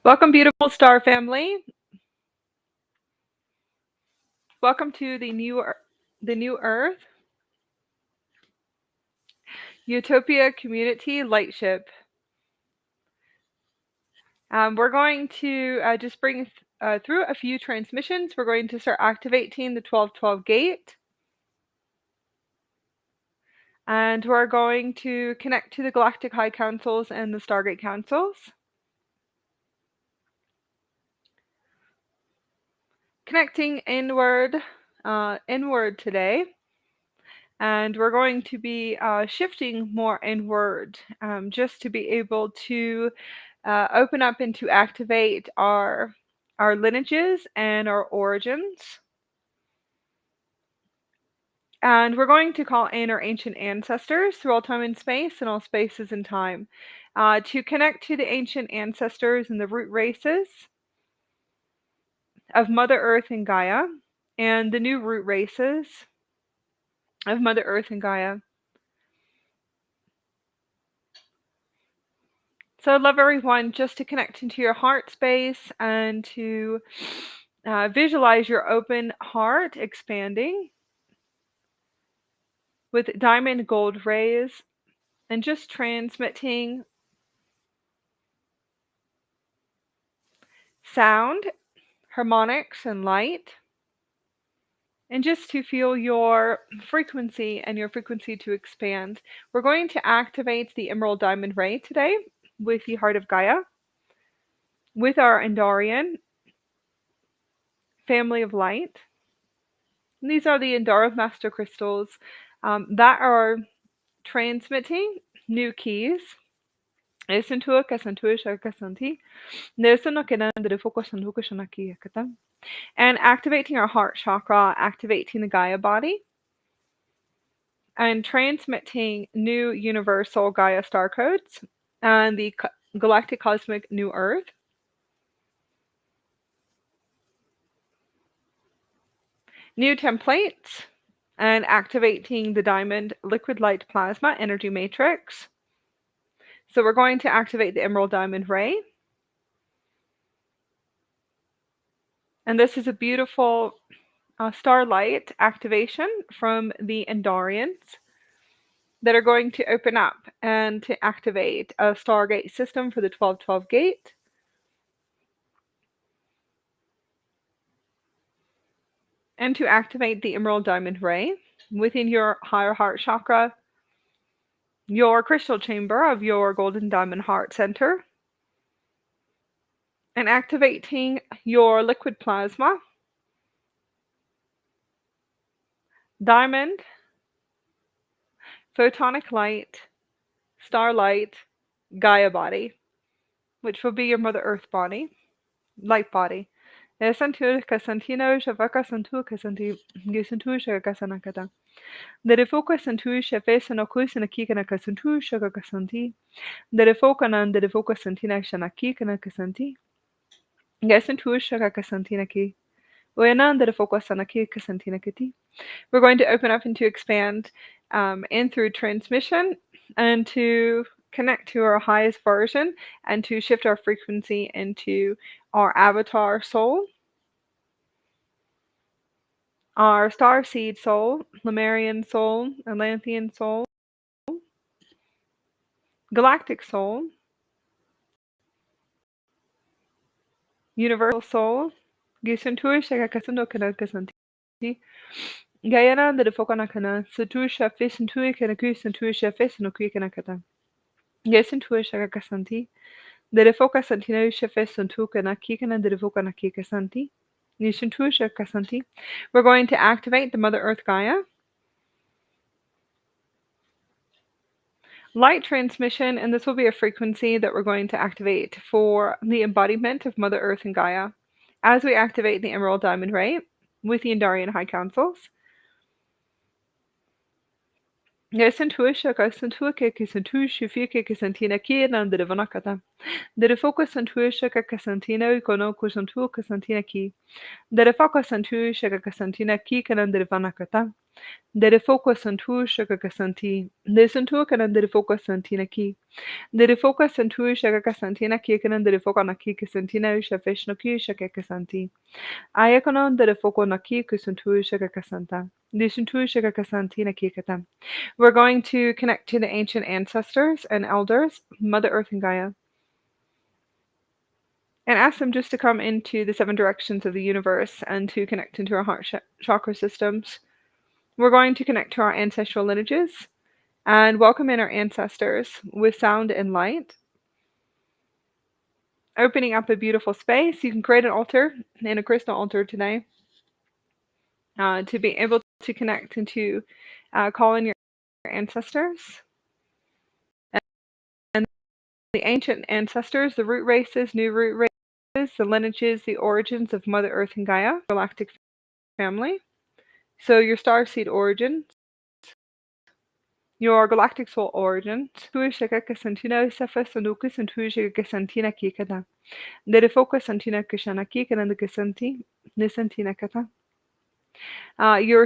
Welcome, beautiful star family. Welcome to the new Earth, Utopia Community Lightship. We're going to just bring through a few transmissions. We're going to start activating the 1212 gate. And we're going to connect to the Galactic High Councils and the Stargate Councils. Connecting inward today. And we're going to be shifting more inward just to be able to open up and to activate our lineages and our origins. And we're going to call in our ancient ancestors through all time and space and all spaces and time to connect to the ancient ancestors and the root races of Mother Earth and Gaia and the new root races of Mother Earth and Gaia. So I'd love everyone just to connect into your heart space and to visualize your open heart expanding with diamond gold rays and just transmitting sound, harmonics, and light. And just to feel your frequency and your frequency to expand. We're going to activate the Emerald Diamond Ray today with the Heart of Gaia, with our Andarian family of light. And these are the Andara Master Crystals that are transmitting new keys. And activating our heart chakra, activating the Gaia body, and transmitting new universal Gaia star codes and the galactic cosmic new earth. New templates and activating the diamond liquid light plasma energy matrix. So we're going to activate the Emerald Diamond Ray. And this is a beautiful starlight activation from the Andarians that are going to open up and to activate a Stargate system for the 1212 gate. And to activate the Emerald Diamond Ray within your higher heart chakra, your crystal chamber of your golden diamond heart center, and activating your liquid plasma, diamond, photonic light, starlight, Gaia body, which will be your Mother Earth body, light body. Derifoka santusha fesana kusana kikana kasantusha kasanti. Derifoka nan derifoka santina shana kikana kasanti. Gasantusha kasantina ki. We're going to open up and to expand in through transmission and to connect to our highest version and to shift our frequency into our avatar soul, our Starseed soul, Lemurian soul, Atlantean soul, Galactic soul, Universal soul, Gisuntuisha Kasanokanakasanti, Gayana the Fokanakana, Satusha Fisantui Kanakusantuisha Fisanokuikanakata, Gisuntuisha Kasanti, the Defoka Santino Shefesantuka Nakikana, the Defoka Nakika Santi, Nisuntuisha Kasanti. We're going to activate the Mother Earth Gaia. Light transmission, and this will be a frequency that we're going to activate for the embodiment of Mother Earth and Gaia as we activate the Emerald Diamond Ray with the Andarian High Councils. Gasantuisha Kasantuka Kisantusha Fika Kisantina Kina and the Devanakata. The Defoka Santuisha Kasantina Kono Kusantu Kasantina Ki. The Defoka Santuisha Kasantina Ki Kanan the Devanakata. Dere focus santu shaka santi. De santu kanan dere focus santina ki. Dere focus santu shaka santina ki kanan dere focus na ki santina usha fish no ki shaka santi. Ayakanon dere focus na ki santu shaka santa. De santu shaka santina ki katan. We're going to connect to the ancient ancestors and elders, Mother Earth and Gaia, and ask them just to come into the 7 directions of the universe and to connect into our heart chakra systems. We're going to connect to our ancestral lineages and welcome in our ancestors with sound and light. Opening up a beautiful space. You can create an altar and a crystal altar today to be able to connect and to call in your ancestors. And the ancient ancestors, the root races, new root races, the lineages, the origins of Mother Earth and Gaia, Galactic family. So your starseed origins, your galactic soul origins, your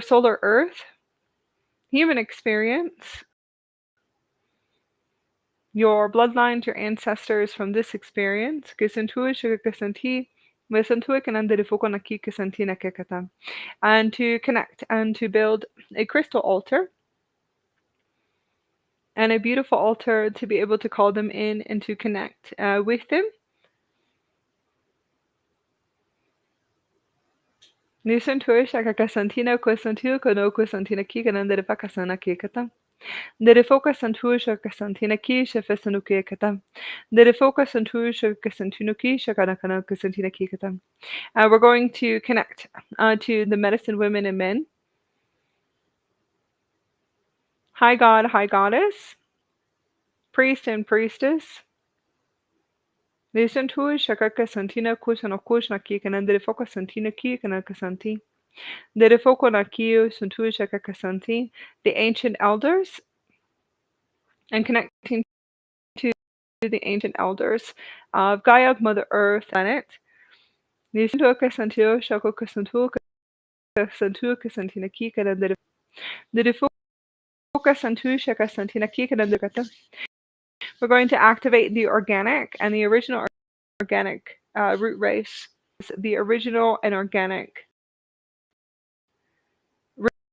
solar earth, human experience, your bloodlines, your ancestors from this experience, and to connect and to build a crystal altar and a beautiful altar to be able to call them in and to connect with them. Nisantua shakakasantina kosantu kono kosantina kikanandere pakasana kikata. Dere focus on tu shakasantina ki shafesanuki kata. Dere focus on tu shakasantunuki shakanakana kasantina kikata. We're going to connect to the medicine women and men. High God, high goddess, priest and priestess. Listen to shakakasantina kusanokushna kikanandere focus santina ki kanakasanti. Dere focus na ki santu shakakasanti. The ancient elders and connecting to the ancient elders of Gaia, Mother Earth, planet. We're going to activate the organic and the original organic root race, the original and organic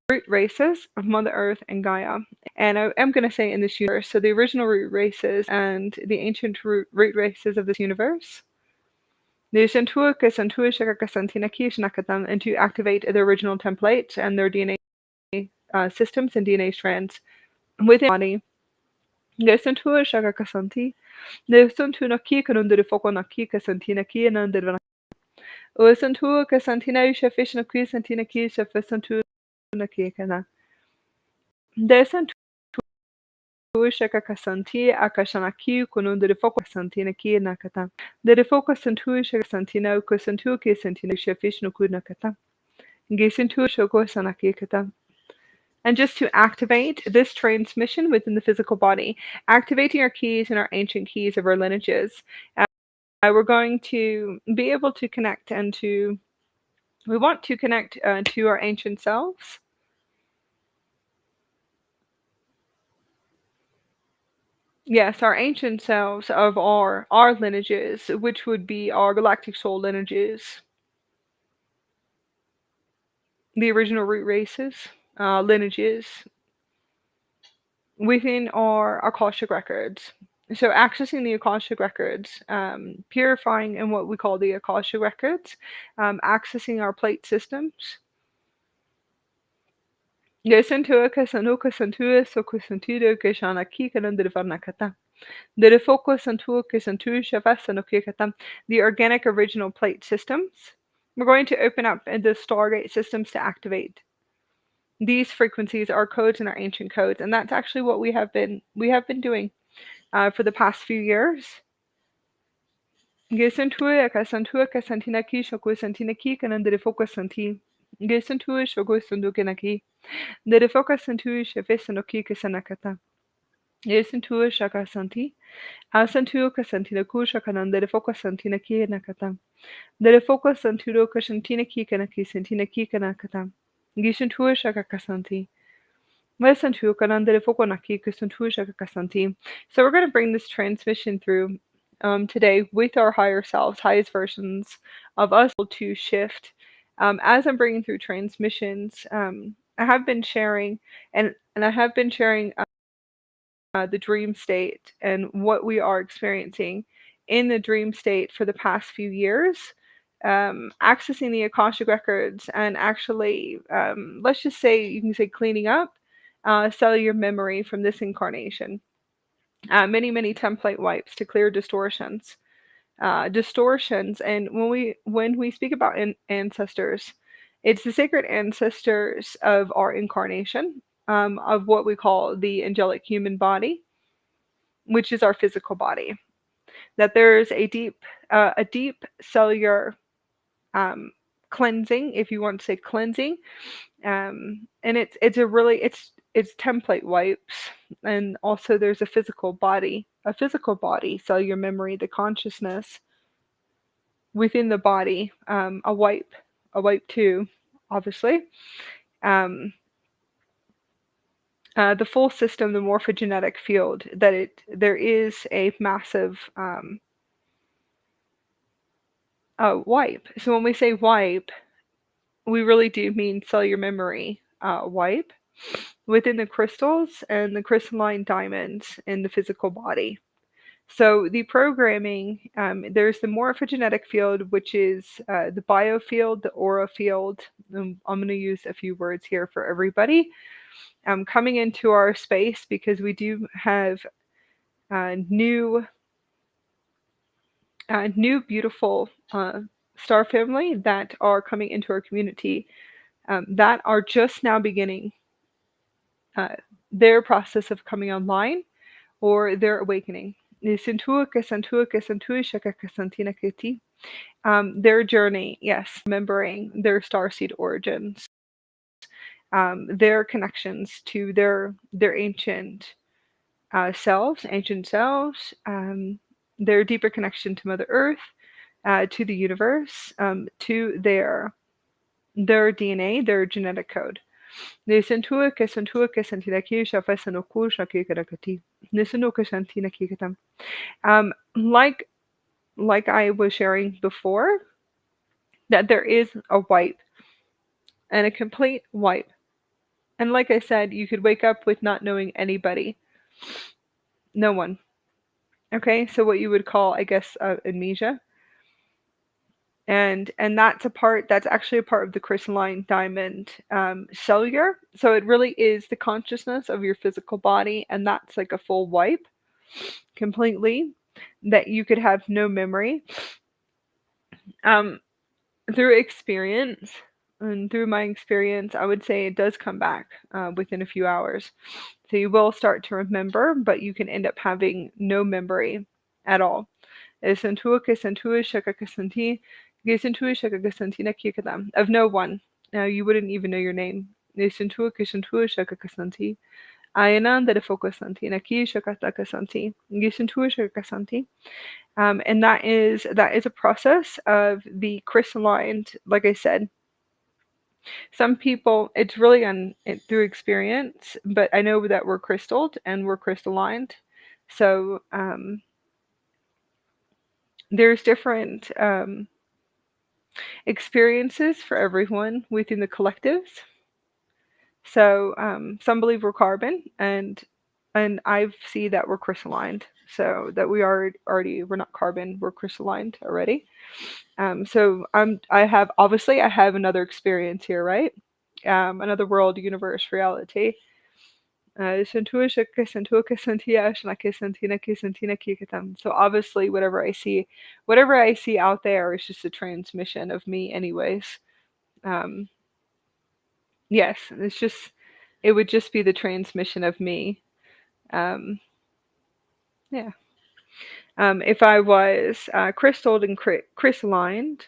root races of Mother Earth and Gaia. And I am going to say in this universe, so the original root races and the ancient root races of this universe. And to activate the original templates and their DNA systems and DNA strands within the body. Akashanaki kunundere focus santina ki nakata. Dere focus santu santina kusantu ki santina shafish no kunakata. Gisintu shoko sanaki kata. And just to activate this transmission within the physical body, activating our keys and our ancient keys of our lineages, we're going to be able to connect we want to connect to our ancient selves. Yes, our ancient selves of our lineages, which would be our galactic soul lineages, the original root races, lineages within our Akashic records. So accessing the Akashic records, purifying in what we call the Akashic records, accessing our plate systems. The organic original plate systems. We're going to open up the Stargate systems to activate. These frequencies are codes in our ancient codes, and that's actually what we have been doing for the past few years. Gesentue akasantua kasantinaki shokwe santinaki kanandere focus santi. Gesentue shokwe sundukenaki. Dere focus santu shefesanoki kasanakata. Gesentue shaka santi. Asantu kasantinaku shakanandere focus santinaki nakata. Dere focus santuro kashantinaki kanaki santinaki kanakata. Gishintua Shakakasanti. Mesantu Kanandere Fokonaki Kusantua Shakakasanti. So we're going to bring this transmission through today with our higher selves, highest versions of us to shift. As I'm bringing through transmissions, I have been sharing, and I have been sharing the dream state and what we are experiencing in the dream state for the past few years, accessing the Akashic records and actually, let's just say, you can say cleaning up cellular memory from this incarnation. Many template wipes to clear distortions. And when we speak about ancestors, it's the sacred ancestors of our incarnation, of what we call the angelic human body, which is our physical body. That there's a deep cellular cleansing, if you want to say cleansing, and it's template wipes, and also there's a physical body, cellular memory, the consciousness within the body, a wipe too, obviously. Um, the full system, the morphogenetic field, there is a massive wipe. So when we say wipe, we really do mean cellular memory wipe within the crystals and the crystalline diamonds in the physical body. So the programming, there's the morphogenetic field, which is the biofield, the aura field. I'm going to use a few words here for everybody. Coming into our space, because we do have new beautiful star family that are coming into our community, that are just now beginning uh, their process of coming online or their awakening. Their journey, yes, remembering their starseed origins, their connections to their ancient selves, their deeper connection to Mother Earth, to the universe, to their DNA, their genetic code. Like I was sharing before, that there is a wipe and a complete wipe. And like I said, you could wake up with not knowing anybody, no one. Okay, so what you would call, I guess, amnesia. And that's actually a part of the crystalline diamond cellular. So it really is the consciousness of your physical body, and that's like a full wipe completely, that you could have no memory. Um, through experience, and through my experience, I would say it does come back within a few hours. So you will start to remember, but you can end up having no memory at all. Of no one. Now you wouldn't even know your name. And that is a process of the crystalline, like I said. Some people, it's really through experience, but I know that we're crystalled and we're crystallined. So there's different experiences for everyone within the collectives. So some believe we're carbon, and I see that we're crystallined. So that we're not carbon, we're crystallined already. So I have another experience here, right? Another world, universe, reality. So obviously, whatever I see out there is just a transmission of me, anyways. Um, yes, it would just be the transmission of me. Um, yeah. If I was crystalled and crystallined,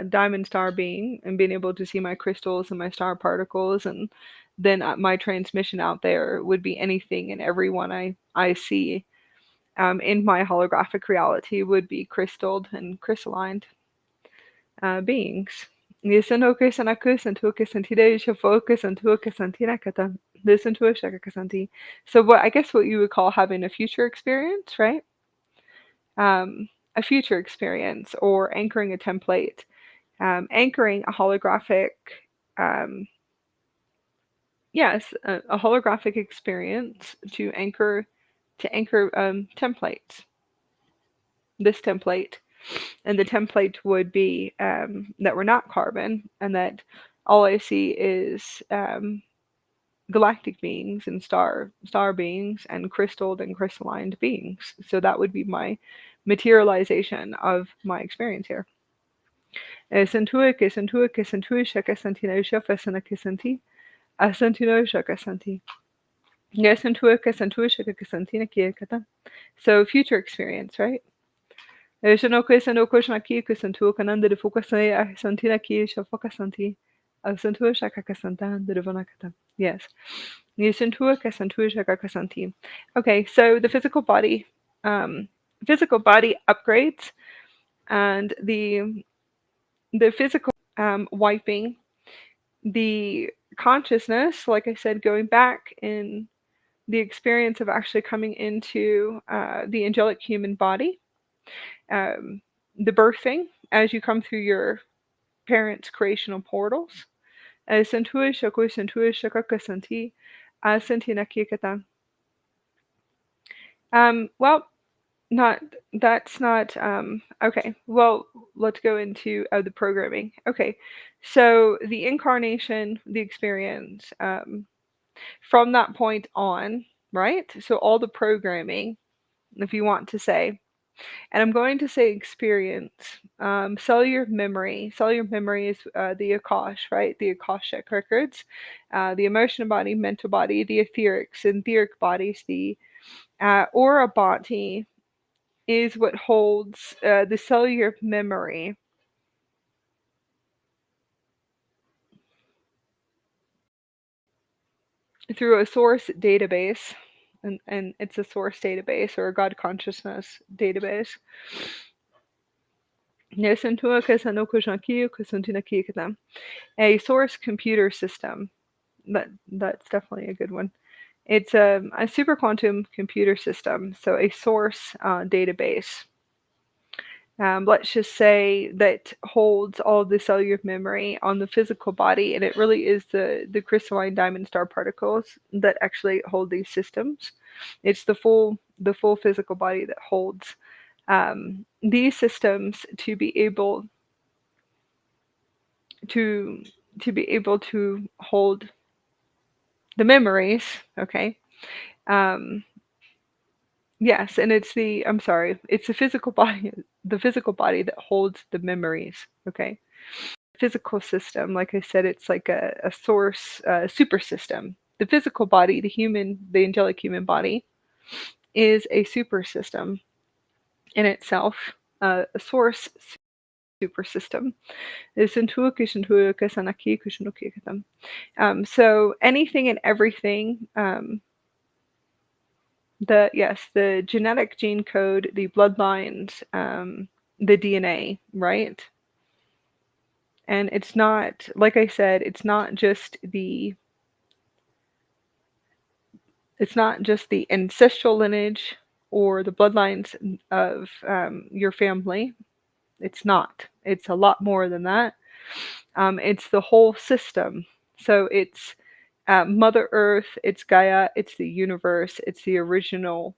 diamond star being, and being able to see my crystals and my star particles, and then my transmission out there would be anything and everyone I see in my holographic reality would be crystalled and crystallined beings. Yesanoke Sanaku Santuka Santide Shafoka Santuka Santina Kata. Listen to a Shaka Santi. So what I guess what you would call having a future experience, right? A future experience or anchoring a template. Anchoring a holographic yes, a holographic experience to anchor templates. This template, and the template would be that we're not carbon, and that all I see is galactic beings and star beings and crystalled and crystalline beings. So that would be my materialization of my experience here. Sentue que sentue que sentue shaka santino shafa sana que santi asantino shaka santi. Yes, sentue que sentue shaka que santina kia kata. So future experience, right? Shano que sendo koshna ki que sentu kananda de fuka say santina ki shafoka santi. Asantua shaka kasanta de vanakata. Yes. Nisentua kasantua shaka kasanti. Okay, so the physical body upgrades and the physical wiping the consciousness, like I said, going back in the experience of actually coming into the angelic human body, the birthing as you come through your parents' creational portals. Sentui shaku sentui shakaka senti senti nakikata. Well, not that's not okay. Well, let's go into the programming. Okay, so the incarnation, the experience, from that point on, right? So all the programming, if you want to say, and I'm going to say experience. Cellular memory. Cellular memory is the Akash, right? The Akashic records. The emotional body, mental body, the etherics and etheric bodies. The aura body is what holds the cellular memory. Through a source database, and it's a source database or a God consciousness database. A source computer system. That's definitely a good one. It's a super quantum computer system, so a source database. Let's just say that holds all the cellular memory on the physical body, and it really is the crystalline diamond star particles that actually hold these systems. It's the full physical body that holds these systems to be able to to hold the memories. Okay. Um, yes, and it's the physical body that holds the memories. Okay. Physical system, like I said, it's like a source super system. The physical body, the angelic human body, is a super system in itself, a source super system. So anything and everything, the genetic gene code, the bloodlines, the DNA, right? And it's not, like I said, it's not just the ancestral lineage or the bloodlines of your family. It's not. It's a lot more than that. It's the whole system. So it's Mother Earth, it's Gaia, it's the universe, it's the original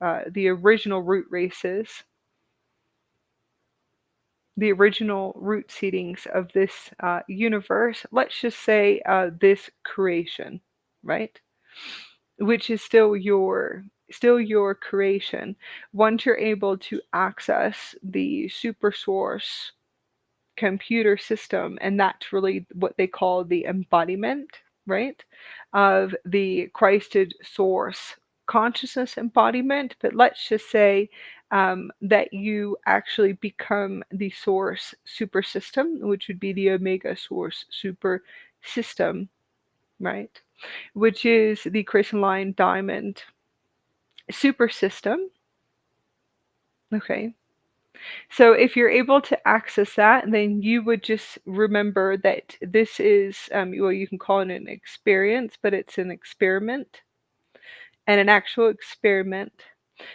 root races, the original root seedings of this universe. Let's just say this creation, right? Which is still your creation. Once you're able to access the super source computer system, and that's really what they call the embodiment, right, of the Christed source consciousness embodiment. But let's just say that you actually become the source super system, which would be the omega source super system, right, which is the crystalline diamond super system. Okay. So if you're able to access that, then you would just remember that this is, well, you can call it an experience, but it's an experiment and an actual experiment.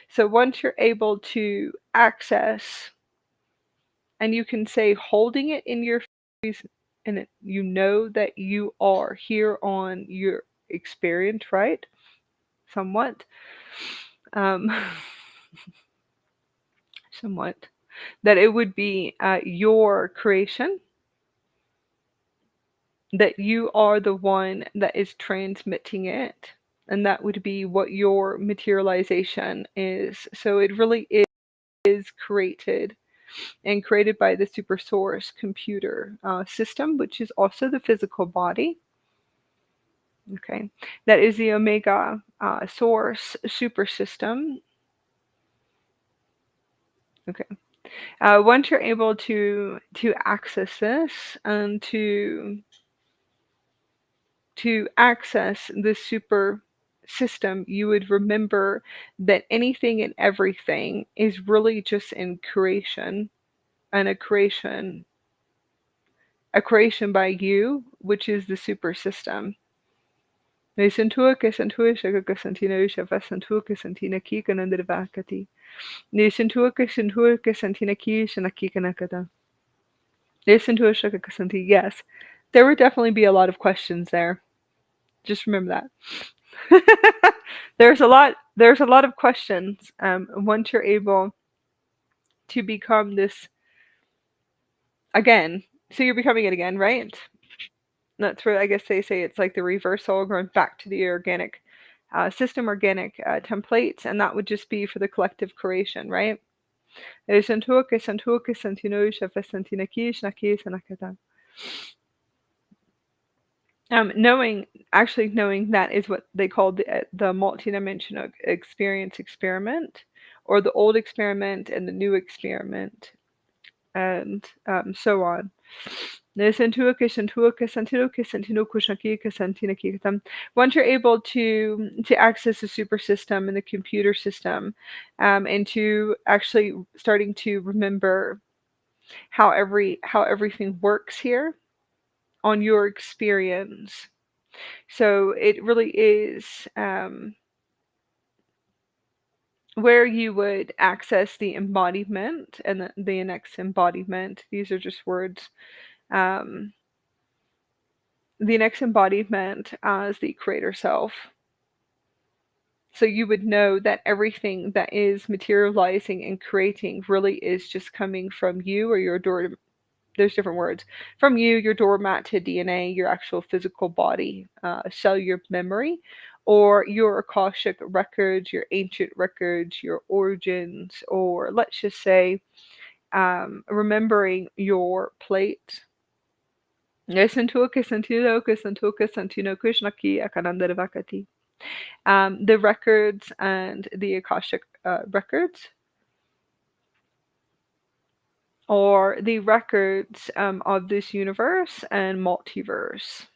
So once you're able to access, and you can say holding it in your face, and you know that you are here on your experience, right? Somewhat. Um, somewhat. That it would be your creation, that you are the one that is transmitting it, and that would be what your materialization is. So it really is created, and created by the super source computer system, which is also the physical body. Okay, that is the omega source super system. Okay, once you're able to access this and to access the super system, you would remember that anything and everything is really just in creation, and a creation by you, which is the super system. Nisantua que santua shaka que santina ushafa santua que santina ki kanandra vakati. Nisantua que santina ki shanaki kanakata. Nisantua shaka que santi. Yes, there would definitely be a lot of questions there. Just remember that. There's a lot of questions once you're able to become this again. So you're becoming it again, right? That's where I guess they say it's like the reversal, going back to the organic system, organic templates, and that would just be for the collective creation, right? Knowing that is what they call the multidimensional experience experiment, or the old experiment and the new experiment, and so on. Once you're able to access the super system and the computer system, and to actually starting to remember how everything works here on your experience. So it really is where you would access the embodiment and the next embodiment. These are just words. Um, the next embodiment as the creator self. So you would know that everything that is materializing and creating really is just coming from you, or your door. There's different words from you, your doormat to DNA, your actual physical body, cellular memory, or your Akashic records, your ancient records, your origins, or let's just say remembering your plate. The records and the Akashic records, or the records of this universe and multiverse.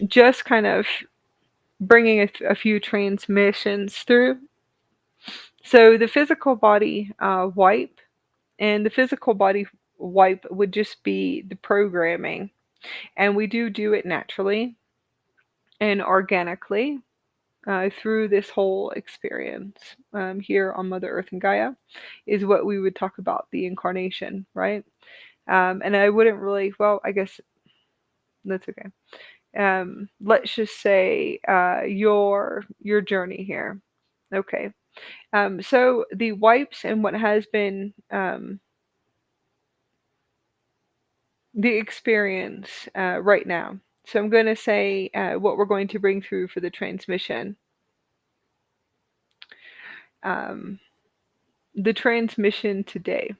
Just kind of bringing a few transmissions through. So the physical body wipe, and the physical body wipe would just be the programming, and we do it naturally and organically through this whole experience here on Mother Earth and Gaia, is what we would talk about the incarnation, right? And I wouldn't really, well, I guess that's okay. Let's just say your journey here. Okay. So the wipes and what has been the experience right now. So I'm going to say what we're going to bring through for the transmission. The transmission today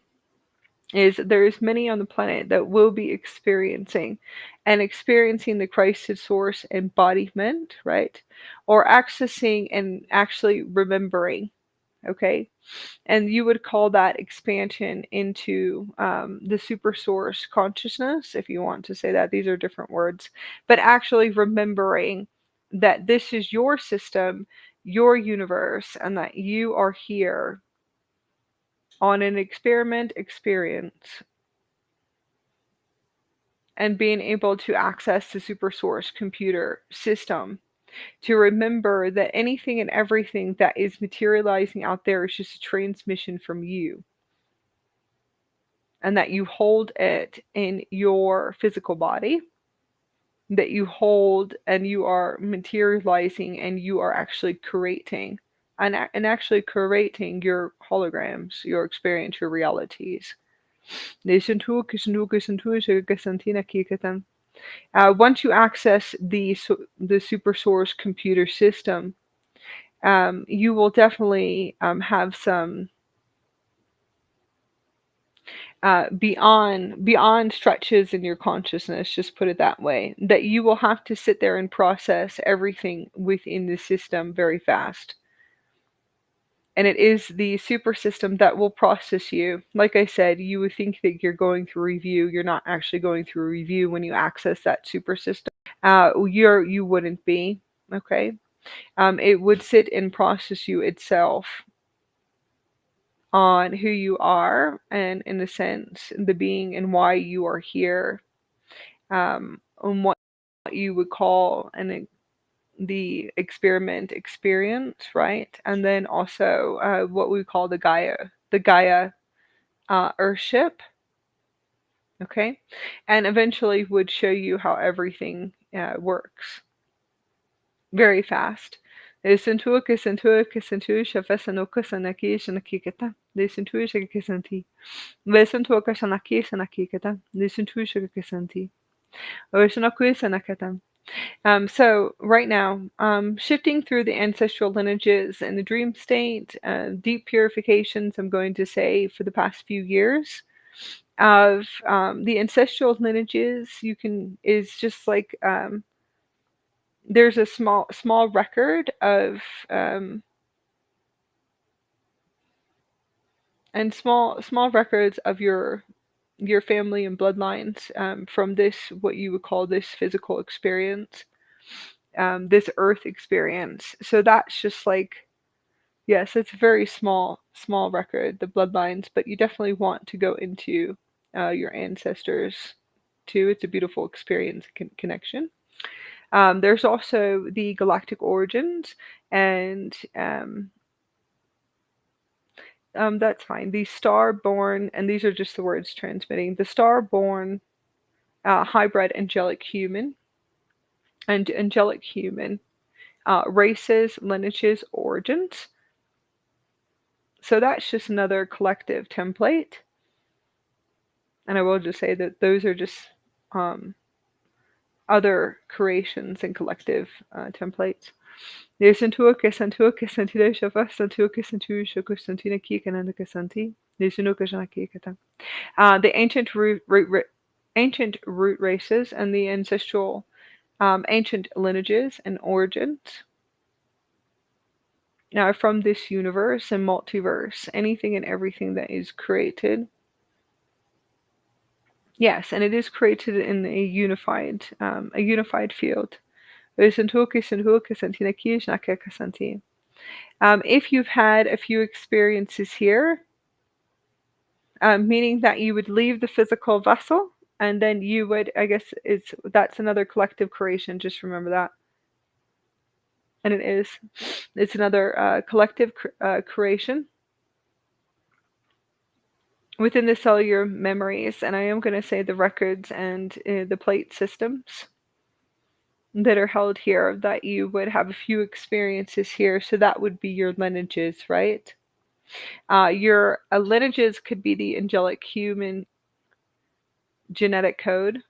is there's many on the planet that will be experiencing the crisis source embodiment, right? Or accessing and actually remembering okay? And you would call that expansion into the super source consciousness, if you want to say that. These are different words. But actually remembering that this is your system, your universe, and that you are here on an experiment experience, and being able to access the super source computer system to remember that anything and everything that is materializing out there is just a transmission from you, and that you hold it in your physical body, that you hold and you are materializing and you are actually creating and actually creating your holograms, your experience, your realities. Once you access the super source computer system, you will definitely have some beyond stretches in your consciousness, just put it that way, that you will have to sit there and process everything within the system very fast. And it is the super system that will process you. Like I said, you would think that you're going through review. You're not actually going through a review when you access that super system. You wouldn't be, okay? It would sit and process you itself on who you are, and in a sense the being and why you are here, on what you would call the experiment experience, right? And then also what we call the Gaia Earthship, okay? And eventually would show you how everything works very fast. Desintua kisantua kisantu shafasanoka sanaki shanakikata. Desintua shakakisanti. Vesantua kashanaki sanakikata. Desintua shakakisanti. Oshanaku sanakata. So right now, shifting through the ancestral lineages and the dream state, deep purifications, I'm going to say, for the past few years of the ancestral lineages, is just like there's a small record of and small records of your family and bloodlines, from this, what you would call this physical experience, this earth experience. So that's just like, yes, it's a very small record, the bloodlines, but you definitely want to go into your ancestors too. It's a beautiful experience, connection. There's also the galactic origins, and that's fine. The star-born, and these are just the words transmitting, the star-born hybrid angelic human and angelic human races, lineages, origins. So that's just another collective template. And I will just say that those are just other creations and collective templates. The ancient root races and the ancestral ancient lineages and origins. Now, from this universe and multiverse, anything and everything that is created. Yes, and it is created in a unified field. If you've had a few experiences here, meaning that you would leave the physical vessel, and then you would, I guess, that's another collective creation. Just remember that, and it's another collective creation within the cellular memories, and I am going to say the records and the plate systems that are held here, that you would have a few experiences here. So that would be your lineages, right? Your lineages could be the angelic human genetic code.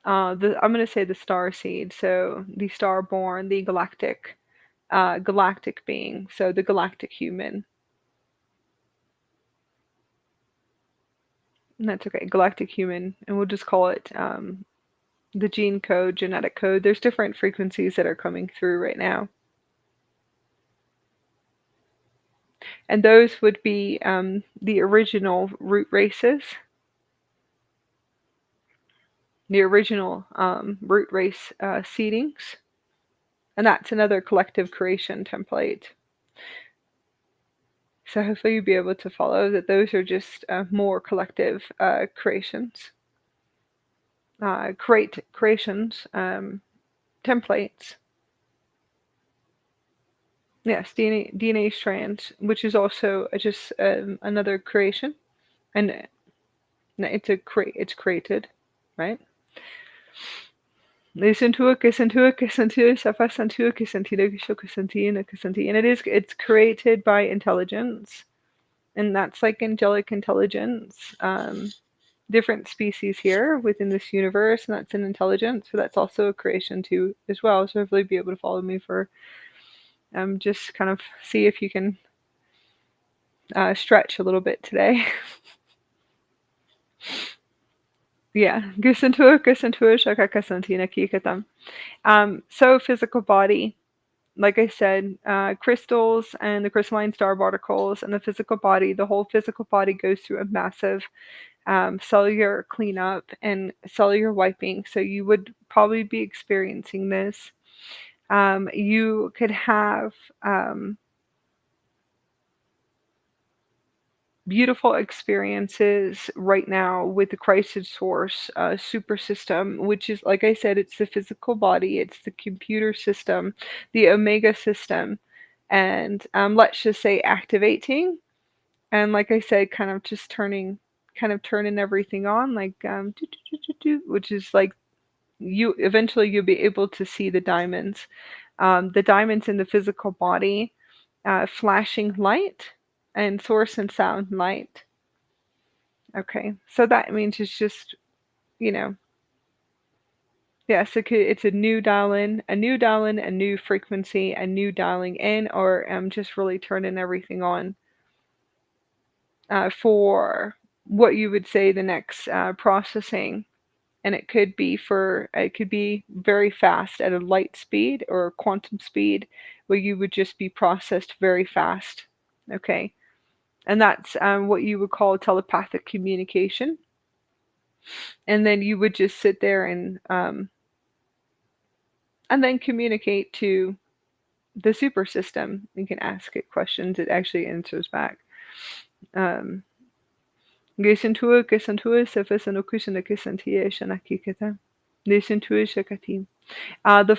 I'm going to say the Starseed, so the star-born, the galactic being, so the galactic human. And that's okay, galactic human, and we'll just call it the gene code, genetic code. There's different frequencies that are coming through right now. And those would be the original root races, the original root race seedings. And that's another collective creation template. So hopefully you'll be able to follow that those are just more collective creations. Creations, templates. Yes, DNA strands, which is also just another creation, and it's created, right? And it's created by intelligence, and that's like angelic intelligence. Different species here within this universe, and that's an intelligence, so that's also a creation too as well. So hopefully be able to follow me for just kind of see if you can stretch a little bit today. Yeah. So physical body, like I said, crystals and the crystalline star particles and the physical body, the whole physical body goes through a massive cellular cleanup and cellular wiping. So you would probably be experiencing this. You could have beautiful experiences right now with the crisis source super system, which is, like I said, it's the physical body, it's the computer system, the omega system, and let's just say activating, and like I said, kind of turning everything on, like which is like you eventually you'll be able to see the diamonds in the physical body, flashing light and source and sound light. Okay, so that means it's just, you know, yes, it's a new dial in, a new dial in, a new frequency, a new dialing in, or just really turning everything on for what you would say the next processing. And it could be very fast at a light speed or quantum speed, where you would just be processed very fast. Okay, and that's what you would call telepathic communication. And then you would just sit there and then communicate to the super system. You can ask it questions; it actually answers back. Um, the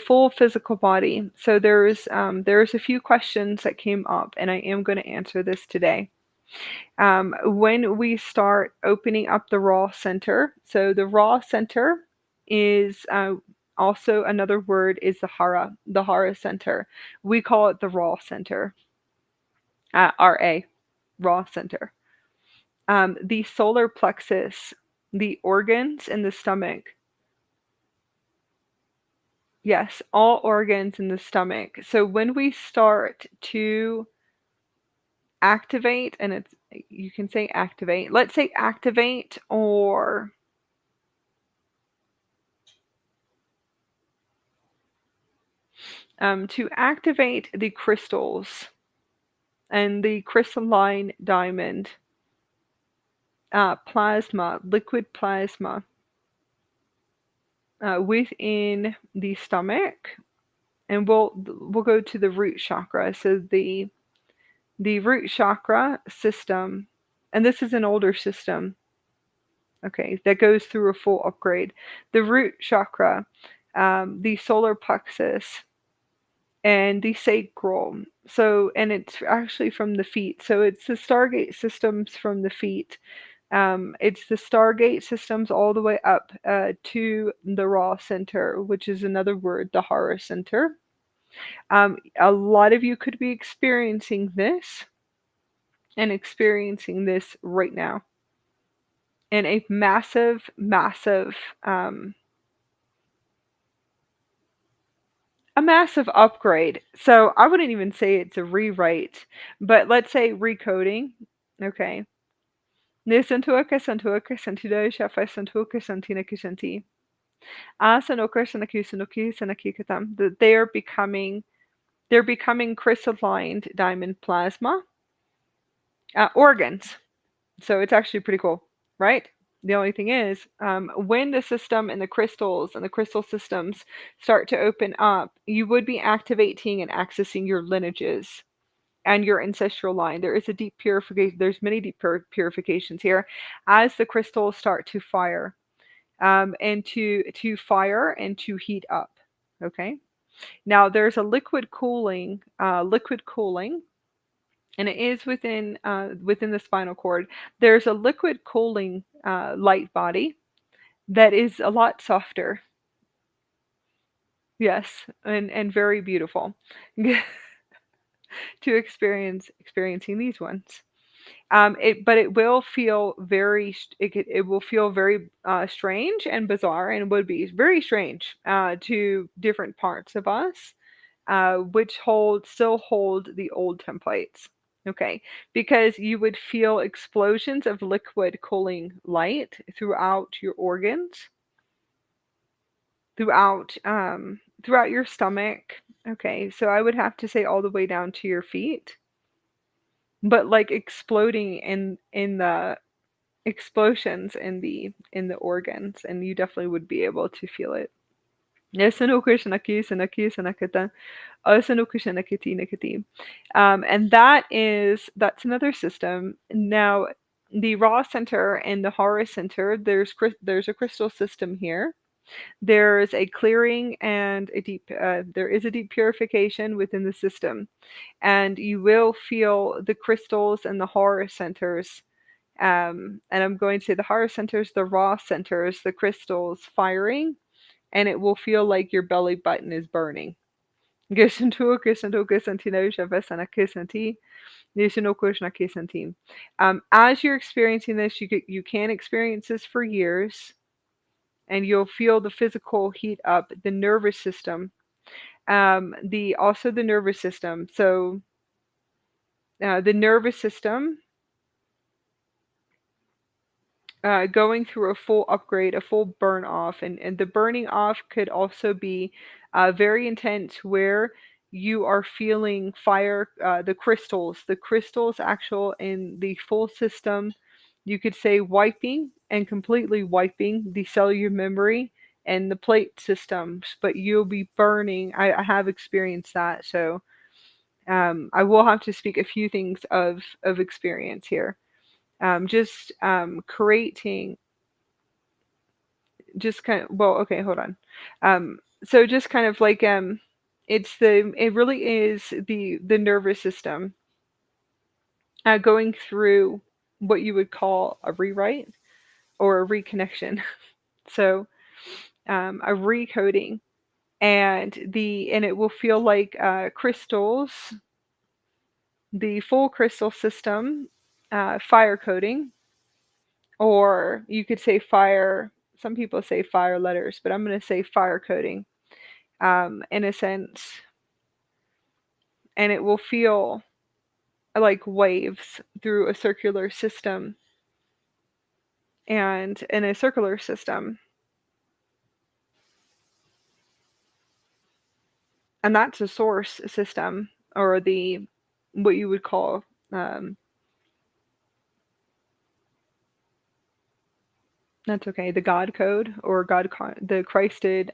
full physical body. So there's a few questions that came up, and I am going to answer this today. When we start opening up the raw center, so the raw center is also another word is the Hara center. We call it the raw center, RA, raw center. The solar plexus, the organs in the stomach. Yes, all organs in the stomach. So when we start to activate, and it's you can say activate. Let's say activate or to activate the crystals and the crystalline diamond plasma, liquid plasma within the stomach, and we'll go to the root chakra. So the root chakra system, and this is an older system, okay, that goes through a full upgrade. The root chakra, the solar plexus, and the sacral. So, and it's actually from the feet. So it's the Stargate systems from the feet. It's the Stargate systems all the way up to the Raw Center, which is another word, the Hara Center. A lot of you could be experiencing this and experiencing this right now in a massive, massive, a massive upgrade. So I wouldn't even say it's a rewrite, but let's say recoding. Okay. Nesantuaka santuaka santida shafa santuaka santina kisanti. Sanoka sanaki sanuki sanaki katam. That they're becoming crystalline diamond plasma. organs. So it's actually pretty cool, right? The only thing is, when the system and the crystals and the crystal systems start to open up, you would be activating and accessing your lineages and your ancestral line. There is a deep purification. There's many deep purifications here as the crystals start to fire, and to fire and to heat up. Okay. Now there's a liquid cooling, and it is within the spinal cord. There's a liquid cooling light body that is a lot softer. Yes, and very beautiful to experiencing these ones. But it will feel it will feel very strange and bizarre, and would be very strange to different parts of us, which still hold the old templates. Okay, because you would feel explosions of liquid cooling light throughout your organs, throughout your stomach. Okay, so I would have to say all the way down to your feet, but like exploding in the explosions in the organs, and you definitely would be able to feel it. And that's another system. Now, the raw center and the horror center, there's a crystal system here. There's a clearing and there is a deep purification within the system, and you will feel the crystals and the horror centers. And I'm going to say the horror centers, the raw centers, the crystals firing, and it will feel like your belly button is burning. As you're experiencing this, you can experience this for years, and you'll feel the physical heat up the nervous system. The nervous system. So the nervous system going through a full upgrade, a full burn off, and the burning off could also be very intense, where you are feeling fire, the crystals actual in the full system. You could say wiping and completely wiping the cellular memory and the plate systems, but you'll be burning. I have experienced that, so I will have to speak a few things of experience here. Just creating just kind of well okay hold on so just kind of like it really is the nervous system going through what you would call a rewrite or a reconnection. So a recoding, and it will feel like crystals, the full crystal system, fire coding, or you could say fire. Some people say fire letters, but I'm going to say fire coding, in a sense, and it will feel like waves through a circular system, and in a circular system, and that's a source system, or the what you would call that's okay, the God code, or the Christed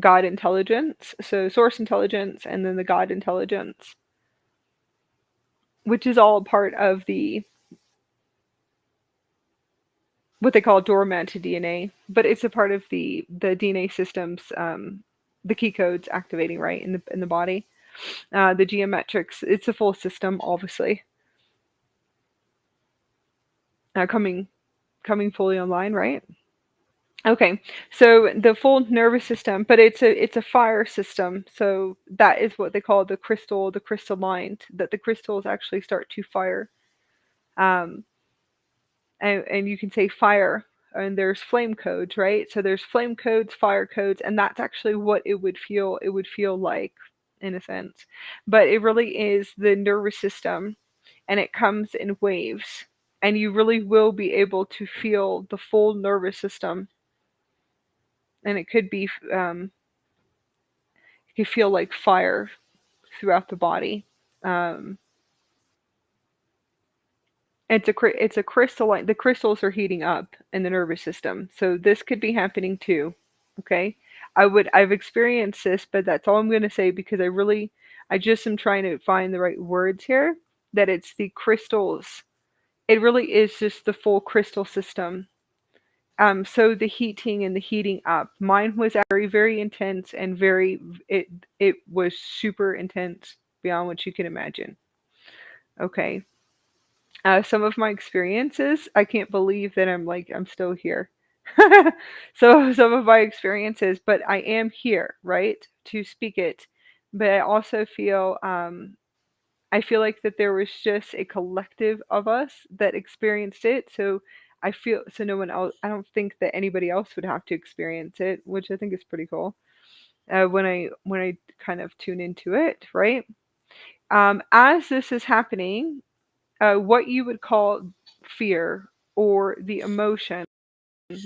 God intelligence. So source intelligence, and then the God intelligence, which is all part of the what they call dormant DNA, but it's a part of the DNA systems, the key codes activating right in the body, the geometrics. It's a full system, obviously, coming fully online, right? Okay, so the full nervous system, but it's a fire system. So that is what they call the crystalline, that the crystals actually start to fire. Um, and you can say fire, and there's flame codes, right? So there's flame codes, fire codes, and that's actually what it would feel like, in a sense. But it really is the nervous system, and it comes in waves, and you really will be able to feel the full nervous system, and it could feel like fire throughout the body. um, It's a crystalline. The crystals are heating up in the nervous system, so this could be happening too. Okay, I've experienced this, but that's all I'm going to say because I just am trying to find the right words here. That it's the crystals. It really is just the full crystal system. So the heating and the heating up. Mine was very, very intense and it was super intense beyond what you can imagine. Okay. Some of my experiences, I can't believe that I'm still here. So some of my experiences, but I am here, right, to speak it. But I feel like that there was just a collective of us that experienced it. So I feel so no one else. I don't think that anybody else would have to experience it, which I think is pretty cool. When I kind of tune into it, right? As this is happening, what you would call fear or the emotion,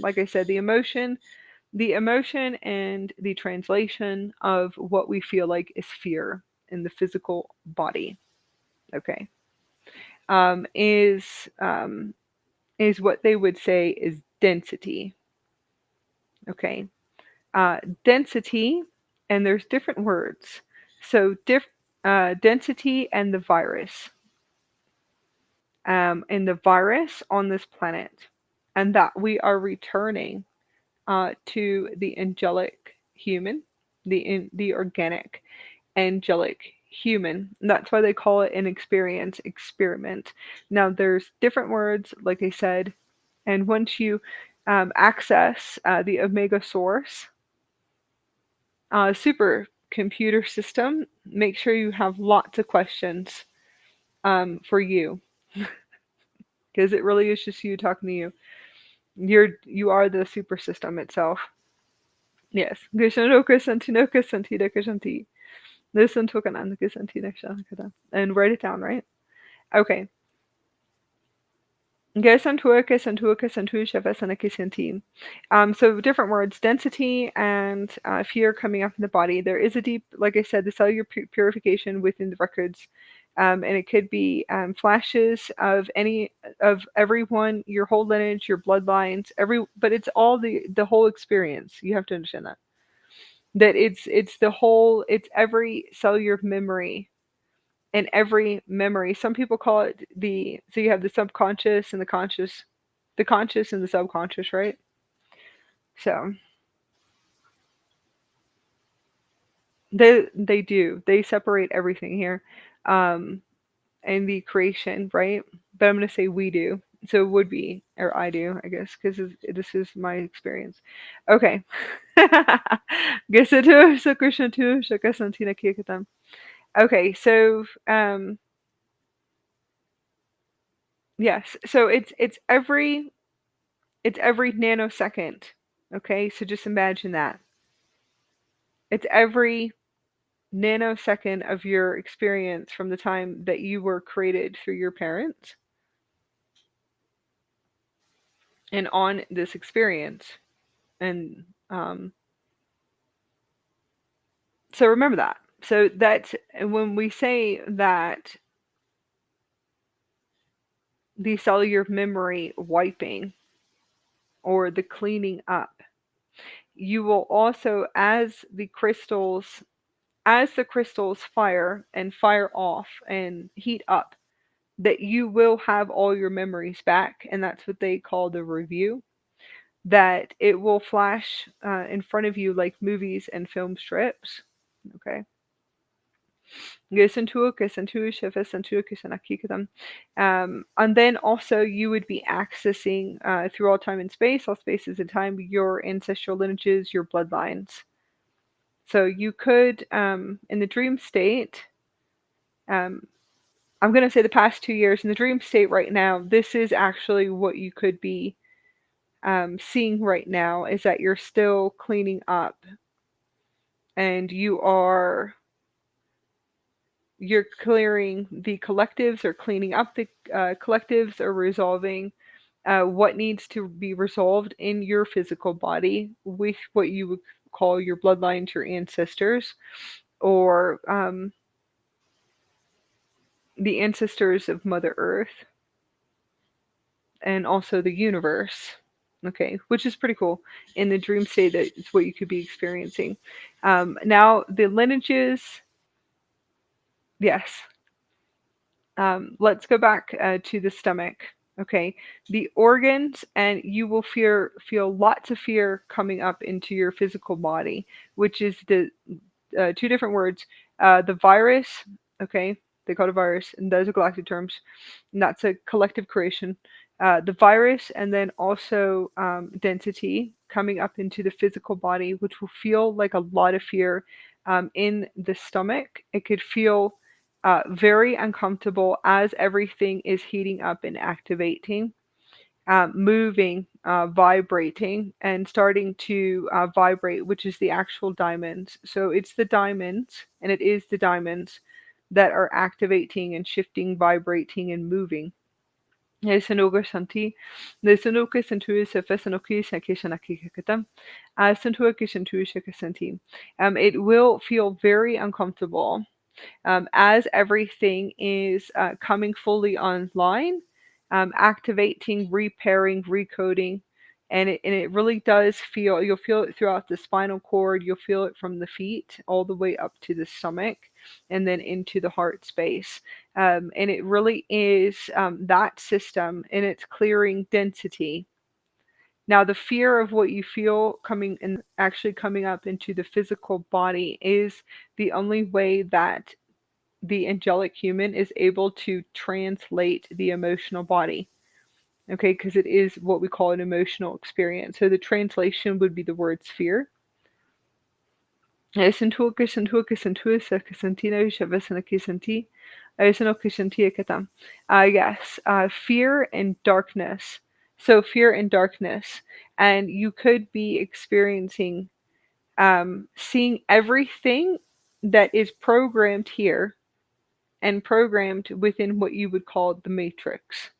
like I said, the emotion and the translation of what we feel like is fear in the physical body. Okay, um, is um, is what they would say is density. Okay, density, and there's different words. So density and the virus, and the virus on this planet, and that we are returning to the angelic human, the organic angelic human. And that's why they call it an experience experiment. Now, there's different words, like I said, and once you access the Omega Source supercomputer system, make sure you have lots of questions for you, because it really is just you talking to you. You are the super system itself. Yes. And write it down, right? Okay. So different words, density and fear coming up in the body. There is a deep, like I said, the cellular purification within the records, and it could be flashes of everyone, your whole lineage, your bloodlines, but it's all the whole experience. You have to understand that it's the whole, it's every cellular memory and every memory. Some people call it so you have the subconscious and the conscious and the subconscious, right? So they do. They separate everything here, um, in the creation, right? But I'm gonna say we do. So it would be, or I do, I guess, because this is my experience. Okay. Okay, so yes, so it's every nanosecond. Okay, so just imagine that. It's every nanosecond of your experience from the time that you were created through your parents and on this experience. And so remember that. So that's when we say that the cellular memory wiping or the cleaning up, you will also, as the crystals fire and fire off and heat up, that you will have all your memories back, and that's what they call the review. That it will flash in front of you like movies and film strips. Okay. And then also you would be accessing through all time and space, all spaces and time, your ancestral lineages, your bloodlines. So you could, in the dream state, um, I'm going to say the past 2 years, in the dream state right now, this is actually what you could be seeing right now, is that you're still cleaning up, and you're clearing the collectives, or cleaning up the collectives, or resolving what needs to be resolved in your physical body with what you would call your bloodlines, your ancestors, or the ancestors of Mother Earth. and also the universe. Okay, which is pretty cool. In the dream state, that it's what you could be experiencing. Now, the lineages, yes. Let's go back to the stomach. Okay, the organs, and you will feel lots of fear coming up into your physical body, which is the two different words. The virus, okay, they call it a virus, and those are galactic terms, and that's a collective creation. The virus, and then also density coming up into the physical body, which will feel like a lot of fear in the stomach. It could feel very uncomfortable as everything is heating up and activating, moving, vibrating, and starting to vibrate, which is the actual diamonds. So it's the diamonds, and it is the diamonds that are activating and shifting, vibrating, and moving. Sanoga Santi, the Sanoka Santu Sefesanoki Sakishanaki Katam, Santua Kishantu Shakasanti. It will feel very uncomfortable as everything is coming fully online, activating, repairing, recoding. And it really does feel, you'll feel it throughout the spinal cord, you'll feel it from the feet all the way up to the stomach and then into the heart space. And it really is that system, and it's clearing density. Now, the fear of what you feel coming and actually coming up into the physical body is the only way that the angelic human is able to translate the emotional body. Okay, because it is what we call an emotional experience. So the translation would be the word sphere. Yes, fear and darkness. So fear and darkness. And you could be experiencing seeing everything that is programmed here and programmed within what you would call the matrix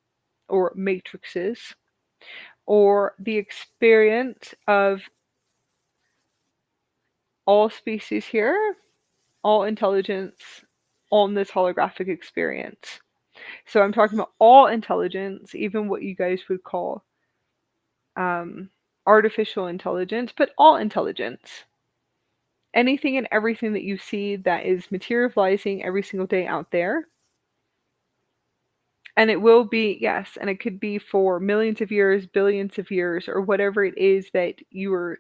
or matrices, or the experience of all species here, all intelligence on this holographic experience. So I'm talking about all intelligence, even what you guys would call um, artificial intelligence, but all intelligence. Anything and everything that you see that is materializing every single day out there. And it will be, yes, and it could be for millions of years, billions of years, or whatever it is that you are,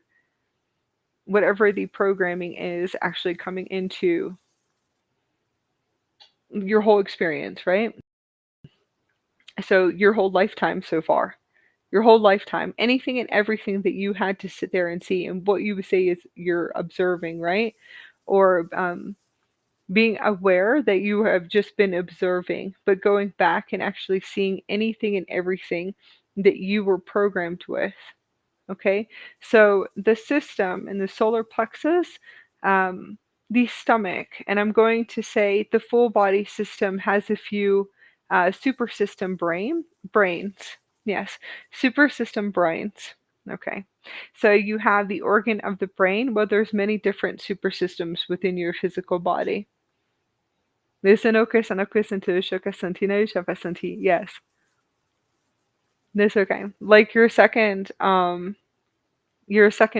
whatever the programming is actually coming into your whole experience, right? So your whole lifetime so far, your whole lifetime, anything and everything that you had to sit there and see, and what you would say is you're observing, right? Or being aware that you have just been observing, but going back and actually seeing anything and everything that you were programmed with. Okay, so the system in the solar plexus, um, the stomach, and I'm going to say the full body system has a few super system brains. Yes, super system brains. Okay, so you have the organ of the brain. Well, there's many different super systems within your physical body. Yes, that's okay. Like your second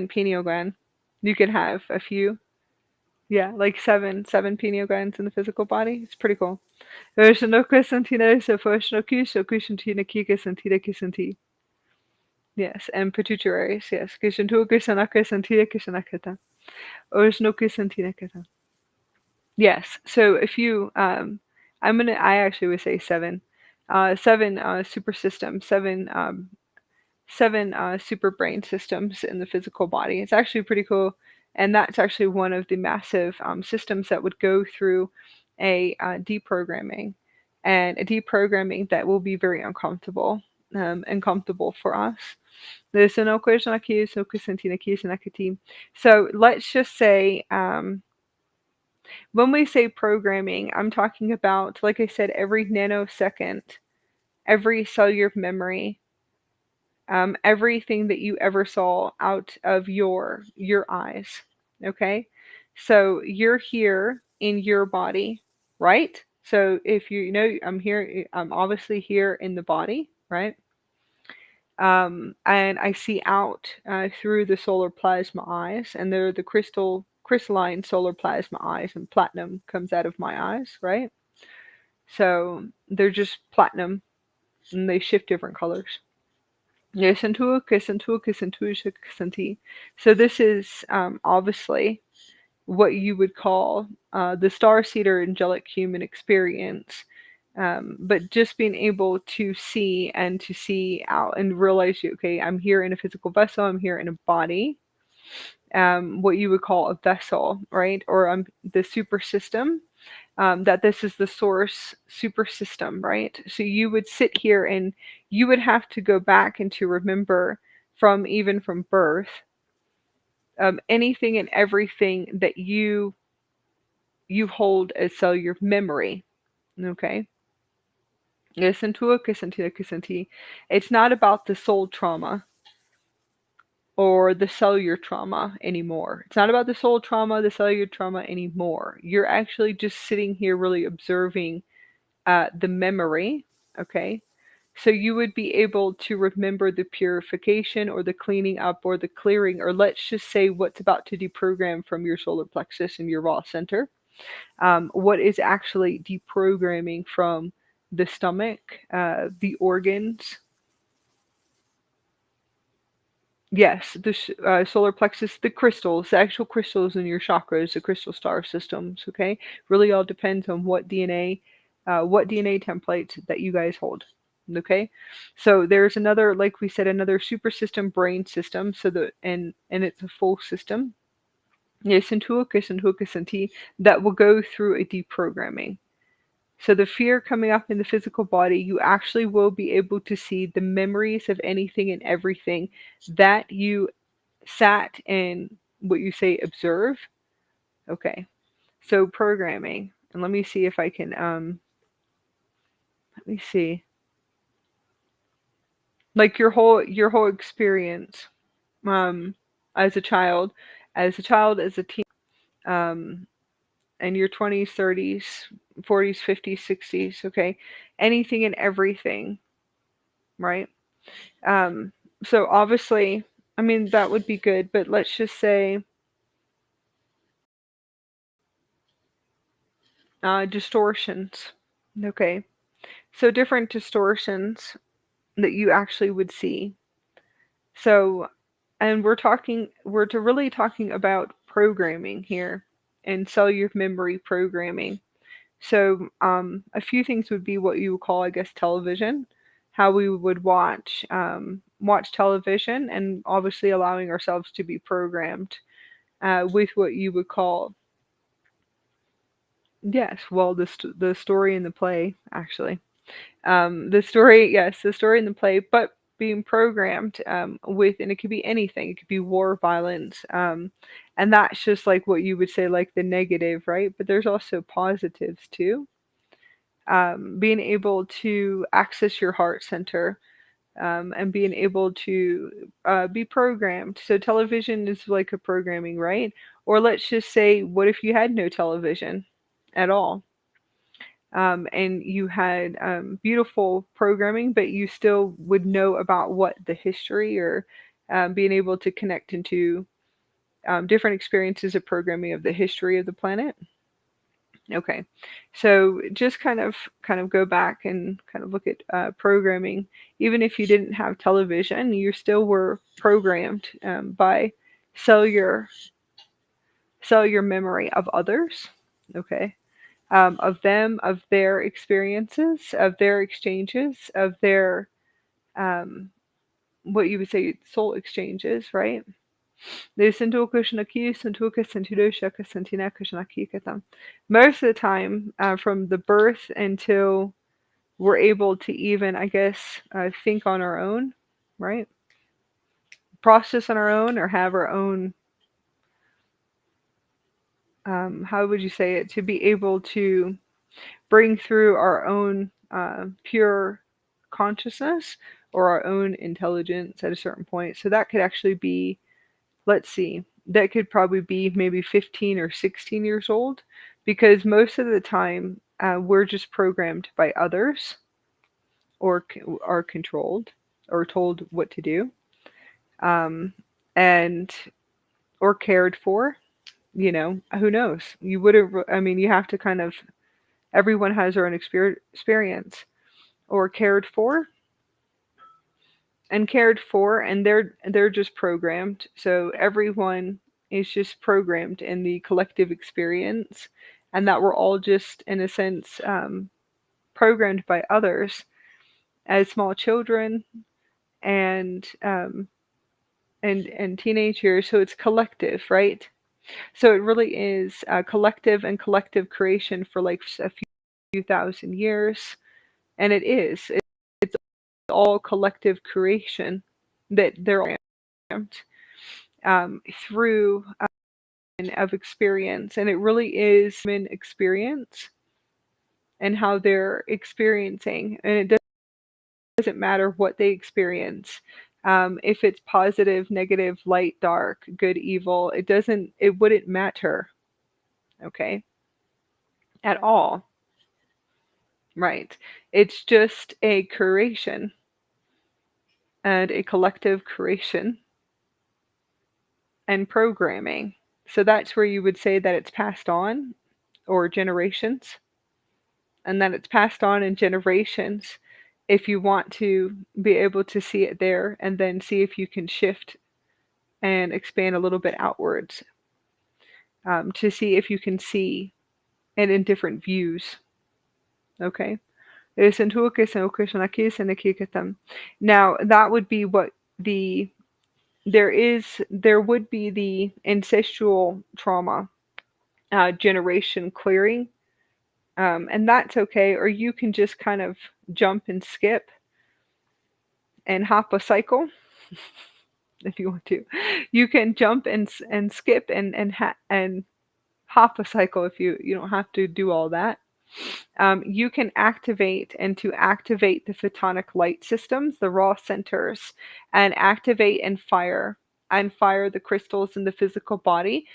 pineal gland. You can have a few. Yeah, like seven pineal glands in the physical body. It's pretty cool. Yes, and pituitaries, yes. Yes. So if you I actually would say seven. Seven super systems, seven super brain systems in the physical body. It's actually pretty cool, and that's actually one of the massive systems that would go through a deprogramming, and a deprogramming that will be very uncomfortable and comfortable for us. So let's just say when we say programming, I'm talking about, like I said, every nanosecond, every cellular memory, everything that you ever saw out of your eyes. Okay, so you're here in your body, right? So if you know I'm here, I'm obviously here in the body, right? And I see out through the solar plasma eyes, and they're the crystalline solar plasma eyes, and platinum comes out of my eyes, right? So they're just platinum, and they shift different colors. So this is obviously what you would call the Starseed or angelic human experience. But just being able to see and to see out and realize, okay, I'm here in a physical vessel, I'm here in a body, what you would call a vessel, right? Or the super system, that this is the source super system, right? So you would sit here and you would have to go back and to remember from even from birth, anything and everything that you hold as cellular memory. Okay. It's not about the soul trauma or the cellular trauma anymore. It's not about the soul trauma, the cellular trauma anymore. You're actually just sitting here really observing the memory. Okay. So you would be able to remember the purification or the cleaning up or the clearing, or let's just say what's about to deprogram from your solar plexus and your raw center. What is actually deprogramming from the stomach, the organs. Yes, the solar plexus, the crystals, the actual crystals in your chakras, the crystal star systems. Okay, really all depends on what DNA template that you guys hold. Okay, so there's another, like we said, another super system, brain system. So and it's a full system. Yes, that will go through a deprogramming. So the fear coming up in the physical body, you actually will be able to see the memories of anything and everything that you sat and what you say observe. Okay. So programming. And let me see if I can let me see. Like your whole experience um as a child, as a teen, um and your 20s, 30s, 40s, 50s, 60s, okay? Anything and everything, right? Um, so obviously, I mean, that would be good, but let's just say distortions. Okay. So different distortions that you actually would see. So, and we're really talking about programming here and cellular memory programming. So, a few things would be what you would call, I guess, television, how we would watch television, and obviously allowing ourselves to be programmed with what you would call, yes, well, the story in the play, actually. The story, yes, the story in the play, but being programmed with, and it could be anything, it could be war, violence, and that's just like what you would say, like the negative, right? But there's also positives too. Being able to access your heart center, and being able to be programmed. So television is like a programming, right? Or let's just say, what if you had no television at all? And you had beautiful programming, but you still would know about what the history, or being able to connect into different experiences of programming of the history of the planet. Okay, so just kind of go back and kind of look at programming. Even if you didn't have television, you still were programmed by cellular cellular memory of others. Okay, of them, of their experiences, of their exchanges, of their um, what you would say soul exchanges, right? Most of the time, from the birth until we're able to even, I guess, think on our own, right? Process on our own, or have our own, how would you say it? To be able to bring through our own pure consciousness or our own intelligence at a certain point. So that could actually be, let's see, that could probably be maybe 15 or 16 years old, because most of the time we're just programmed by others, or are controlled. or told what to do, and or cared for. Who knows? You would have. I mean, you have to kind of. Everyone has their own experience, or cared for, and they're just programmed. So everyone is just programmed in the collective experience, and that we're all just in a sense programmed by others as small children and and teenagers. So it's collective, right? So it really is collective and collective creation for like a few thousand years, and it is. It's all collective creation that they're all through of experience, and it really is human experience and how they're experiencing, and it doesn't matter what they experience. If it's positive, negative, light, dark, good, evil, it wouldn't matter, okay, at all, right? It's just a creation and a collective creation and programming. So that's where you would say that it's passed on, or generations, and that it's passed on in generations if you want to be able to see it there and then see if you can shift and expand a little bit outwards, to see if you can see it in different views. Okay. Now that would be what the there would be the ancestral trauma generation clearing, and that's okay. Or you can just kind of jump and skip and hop a cycle if you want to. You can jump and skip and hop a cycle if you don't have to do all that. You can activate to activate the photonic light systems, the raw centers, and activate and fire the crystals in the physical body,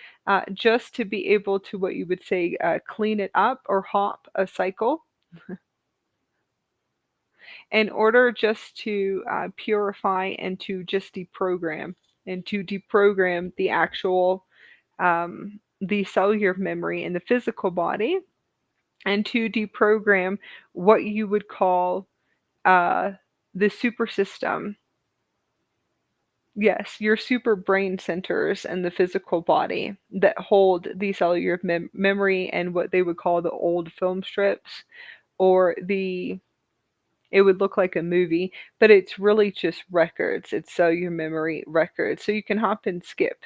just to be able to, what you would say, clean it up or hop a cycle, in order just to purify and to just deprogram the actual the cellular memory in the physical body, and to deprogram what you would call uh, the super system. Yes, your super brain centers in the physical body that hold the cellular memory and what they would call the old film strips, or it would look like a movie, but it's really just records. It's cellular memory records. So you can hop and skip,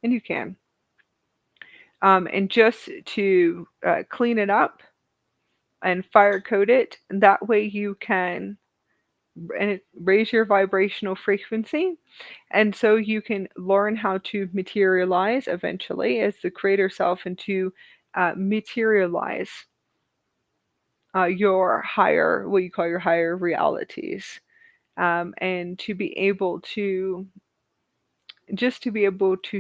and you can. And just to clean it up and fire code it, that way you can raise your vibrational frequency, and so you can learn how to materialize eventually as the creator self, and to materialize your higher, what you call your higher realities, and to be able to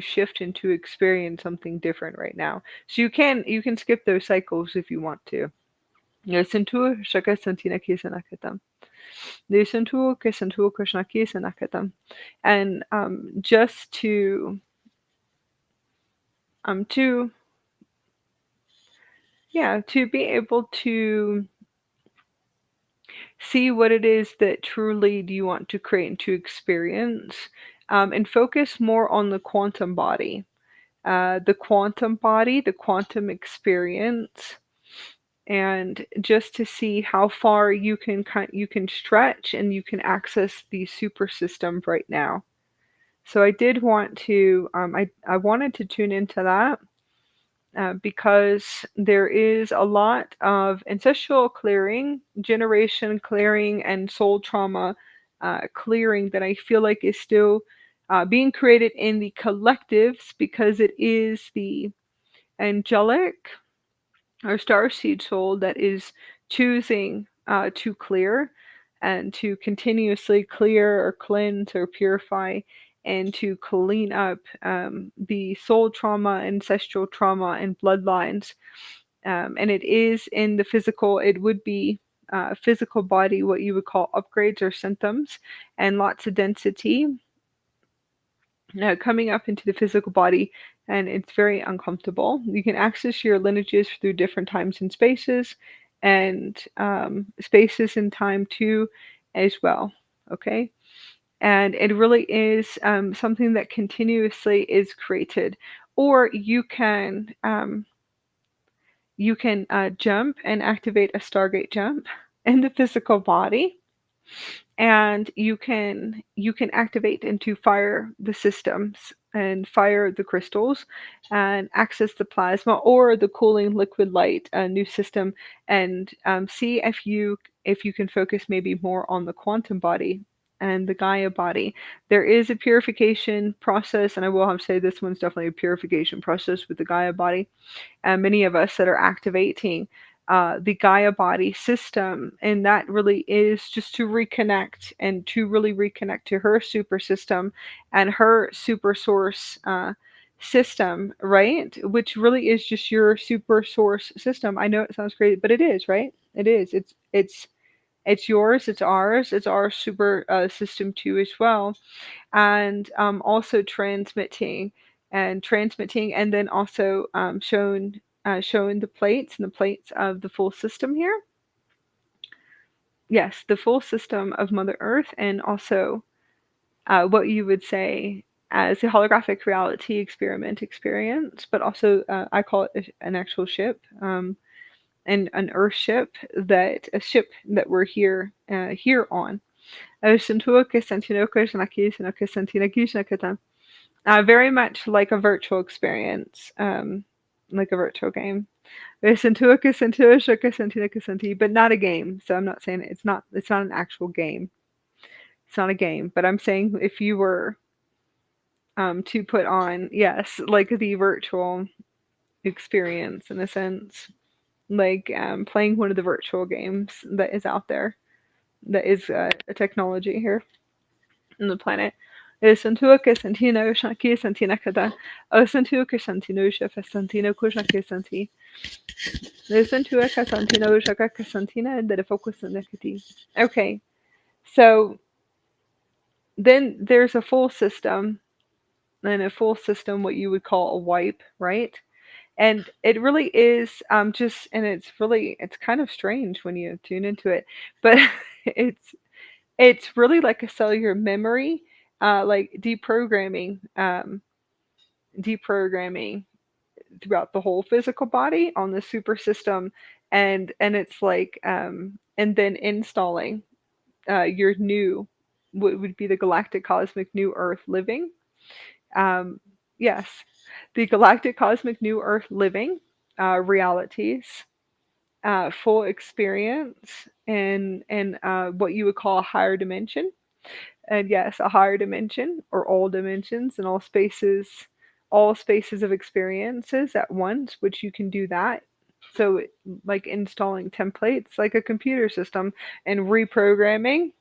shift and to experience something different right now. So you can skip those cycles if you want to. Sentu shaka sentina kisa nakatam. De sentu ke sentu krishna kisa nakatam. And just to yeah, to be able to see what it is that truly do you want to create and to experience, and focus more on the quantum body, the quantum experience, and just to see how far you can stretch and you can access the super system right now. So I did want to I wanted to tune into that, because there is a lot of ancestral clearing, generation clearing, and soul trauma clearing that I feel like is still being created in the collectives, because it is the angelic or starseed soul that is choosing to clear and to continuously clear or cleanse or purify and to clean up the soul trauma, ancestral trauma, and bloodlines. And it is in the physical, it would be physical body, what you would call upgrades or symptoms, and lots of density coming up into the physical body, and it's very uncomfortable. You can access your lineages through different times and spaces and time too, as well. Okay, and it really is something that continuously is created, or you can jump and activate a Stargate jump in the physical body, and you can activate into fire the systems and fire the crystals and access the plasma or the cooling liquid light new system, and see if you can focus maybe more on the quantum body and the Gaia body. There is a purification process, and I will have to say this one's definitely a purification process with the Gaia body, and many of us that are activating the Gaia body system. And that really is just to reconnect and to really reconnect to her super system and her super source system, right? Which really is just your super source system. I know it sounds crazy, but it is, right? It is. It's yours. It's ours. It's our super system too as well, and also transmitting, and then also showing the plates of the full system here. Yes, the full system of Mother Earth, and also what you would say as a holographic reality experience, but also I call it an actual ship, and an Earth ship, a ship that we're here on. Very much like a virtual experience, like a virtual game. But not a game. So I'm not saying it's not an actual game. It's not a game. But I'm saying if you were to put on, yes, like the virtual experience in a sense, like playing one of the virtual games that is out there, that is a technology here on the planet. Santua que Santina Shanki Santina Kada. O Santua que Santino Chef Santino Kushaki Santi. Santua Casantino Shaka Casantina and the focus on Nekati. Okay. So then there's a full system, and a full system what you would call a wipe, right? And it really is just, and it's kind of strange when you tune into it, but it's really like a cellular memory, like deprogramming throughout the whole physical body on the super system, and it's like and then installing your new, what would be the galactic cosmic new Earth living. Yes, the galactic cosmic new Earth living realities, full experience in what you would call a higher dimension. And yes, a higher dimension, or all dimensions and all spaces of experiences at once, which you can do that. So, like installing templates, like a computer system, and reprogramming.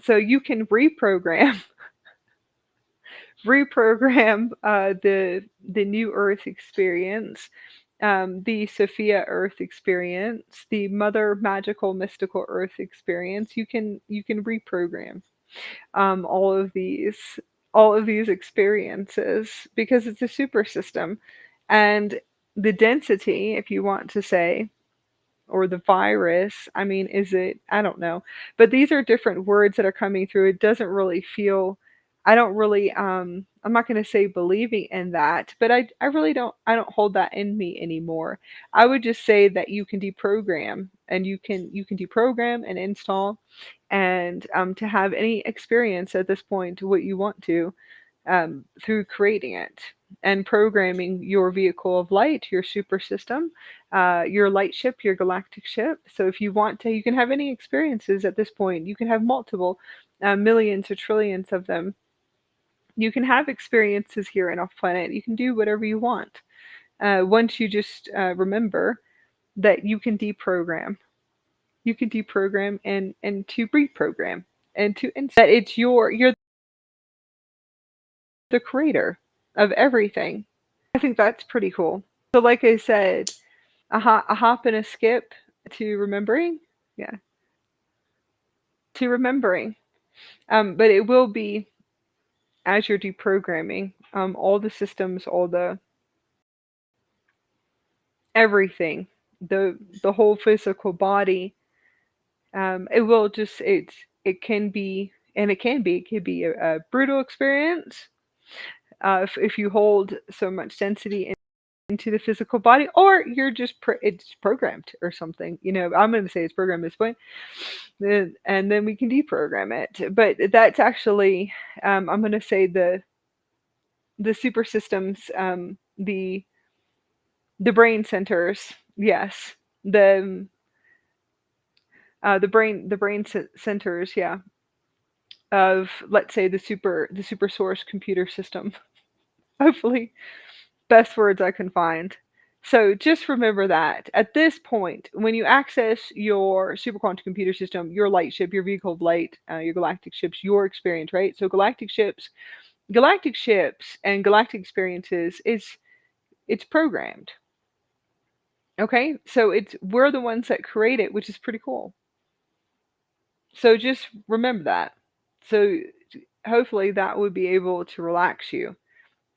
So you can reprogram the new Earth experience, the Sophia Earth experience, the Mother Magical Mystical Earth experience. You can reprogram um, all of these all of these experiences, because it's a super system, and the density, if you want to say, or the virus. I mean, is it? I don't know. But these are different words that are coming through. It doesn't really feel. I don't really. I'm not going to say believing in that, but I really don't. I don't hold that in me anymore. I would just say that you can deprogram, and you can deprogram and install, and to have any experience at this point what you want to, through creating it and programming your vehicle of light, your super system, your light ship, your galactic ship. So if you want to, you can have any experiences at this point. You can have multiple, millions or trillions of them. You can have experiences here and off planet. You can do whatever you want. Once you just remember that you can deprogram. You can deprogram and to reprogram and that you're the creator of everything. I think that's pretty cool. So like I said, a hop and a skip to remembering. Yeah, to remembering. But it will be as you're deprogramming, all the systems, all the everything, the whole physical body. It will just it can be, and it can be a brutal experience if you hold so much density into the physical body, or you're just it's programmed or something. You know, I'm going to say it's programmed at this point, and then we can deprogram it. But that's actually, I'm going to say the super systems, the brain centers, yes, the brain centers, yeah, of, let's say, the super source computer system. Hopefully, best words I can find. So just remember that at this point, when you access your super quantum computer system, your light ship, your vehicle of light, your galactic ships, your experience, right? So galactic ships, and galactic experiences is it's programmed. Okay, so it's we're the ones that create it, which is pretty cool. So just remember that. So hopefully that would be able to relax you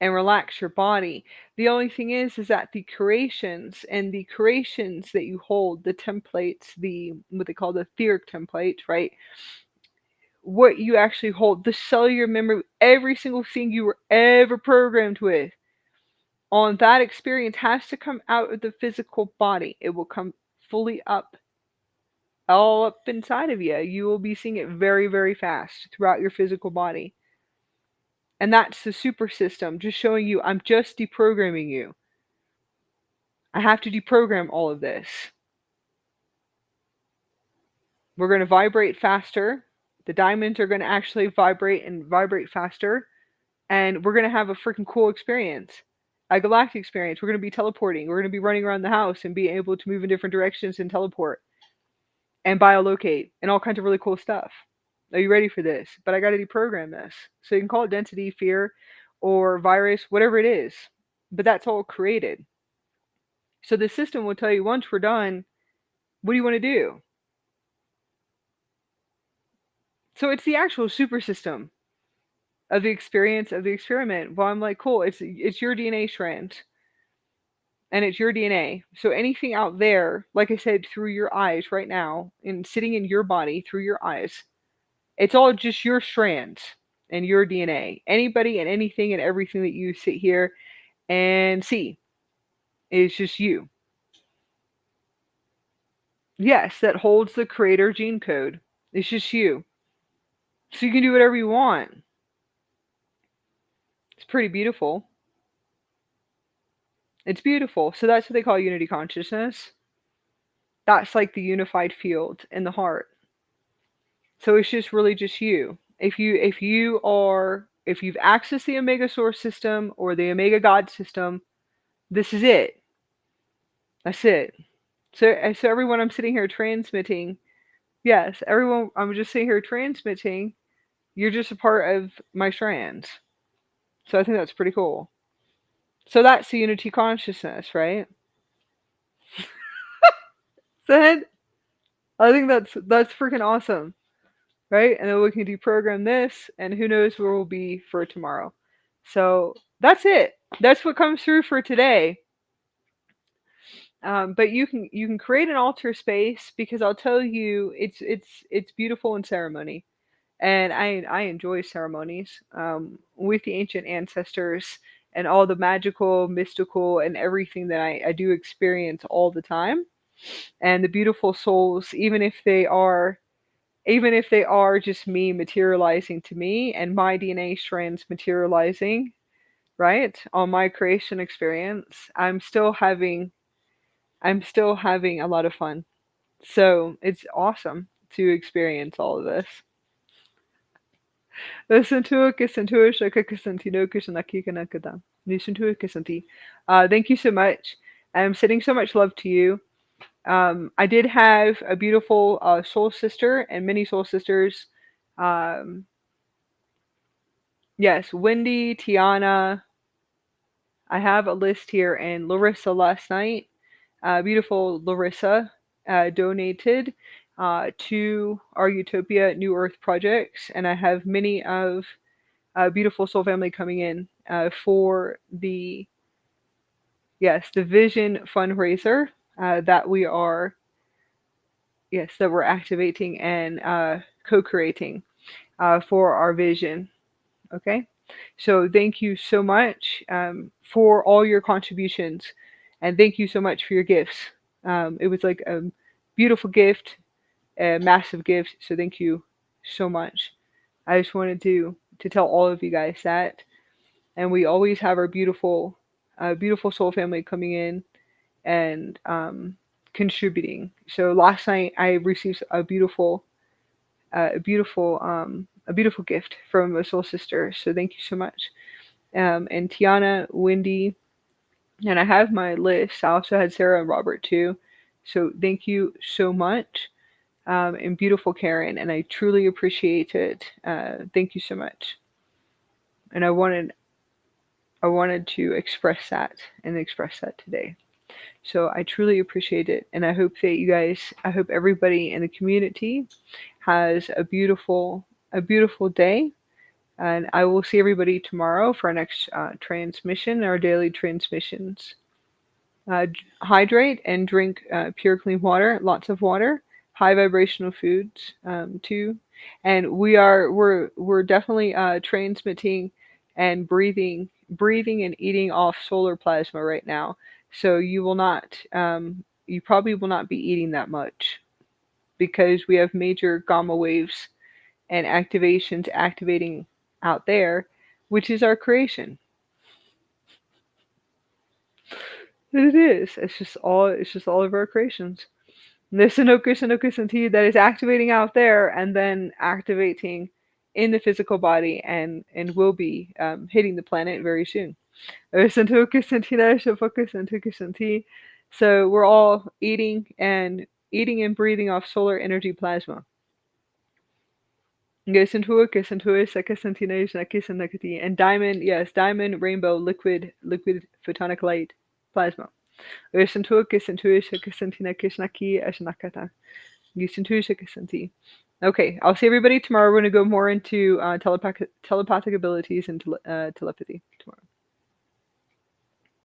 and relax your body. The only thing is that the creations, and the creations that you hold, the templates, the what they call the etheric template, right? What you actually hold, the cellular memory, every single thing you were ever programmed with on that experience has to come out of the physical body. It will come fully up, all up inside of you. You will be seeing it very, very fast throughout your physical body. And that's the super system, just showing you I'm just deprogramming you. I have to deprogram all of this. We're going to vibrate faster. The diamonds are going to actually vibrate and vibrate faster. And we're going to have a freaking cool experience. A galactic experience. We're going to be teleporting. We're going to be running around the house and be able to move in different directions and teleport and biolocate and all kinds of really cool stuff. Are you ready for this? But I got to deprogram this. So you can call it density, fear, or virus, whatever it is. But that's all created. So the system will tell you once we're done, what do you want to do? So it's the actual super system of the experience of the experiment. Well, I'm like, cool, it's your DNA strand. And it's your DNA. So anything out there, like I said, through your eyes right now, and sitting in your body through your eyes, it's all just your strands and your DNA. Anybody and anything and everything that you sit here and see is just you. Yes, that holds the creator gene code. It's just you. So you can do whatever you want. It's pretty beautiful. It's beautiful. So that's what they call unity consciousness. That's like the unified field in the heart. So it's just really just you. If you've accessed the Omega Source system or the Omega God system, this is it. That's it. So everyone, I'm sitting here transmitting. Yes, everyone, I'm just sitting here transmitting. You're just a part of my strands. So I think that's pretty cool. So that's the unity consciousness, right? So I think that's freaking awesome, right? And then we can deprogram this, and who knows where we'll be for tomorrow. So that's it. That's what comes through for today. But you can create an altar space, because I'll tell you, it's beautiful in ceremony, and I enjoy ceremonies with the ancient ancestors and all the magical, mystical, and everything that I do experience all the time, and the beautiful souls, even if they are just me materializing to me and my DNA strands materializing, right, on my creation experience, I'm still having a lot of fun. So it's awesome to experience all of this. Thank you so much. I'm sending so much love to you. I did have a beautiful soul sister and many soul sisters. Um, yes, Wendy, Tiana. I have a list here, and Larissa last night. beautiful Larissa donated to our Utopia New Earth projects, and I have many of beautiful soul family coming in for the the Vision fundraiser that we are that we're activating and co-creating for our vision. Okay, so thank you so much for all your contributions, and thank you so much for your gifts. It was like a beautiful gift, a massive gift. So thank you so much. I just wanted to tell all of you guys that, and we always have our beautiful soul family coming in and contributing. So last night I received a beautiful gift from a soul sister. So thank you so much. And Tiana, Wendy, and I have my list. I also had Sarah and Robert too. So thank you so much. And beautiful Karen, and I truly appreciate it. Thank you so much. And I wanted to express that and express that today. So I truly appreciate it, and I hope that I hope everybody in the community has a beautiful day. And I will see everybody tomorrow for our next transmission, our daily transmissions. Hydrate and drink pure, clean water, lots of water, high vibrational foods too. And we're definitely transmitting and breathing and eating off solar plasma right now. So you probably will not be eating that much because we have major gamma waves and activations activating out there, which is our creation. It is. It's just all of our creations. There's Sanoku and T that is activating out there and then activating in the physical body and will be hitting the planet very soon. There's Sanoku and T that is Shofoku and T. So we're all eating and breathing off solar energy plasma. And diamond, yes, diamond, rainbow, liquid photonic light plasma. Okay, I'll see everybody tomorrow. We're going to go more into telepathic abilities and telepathy tomorrow.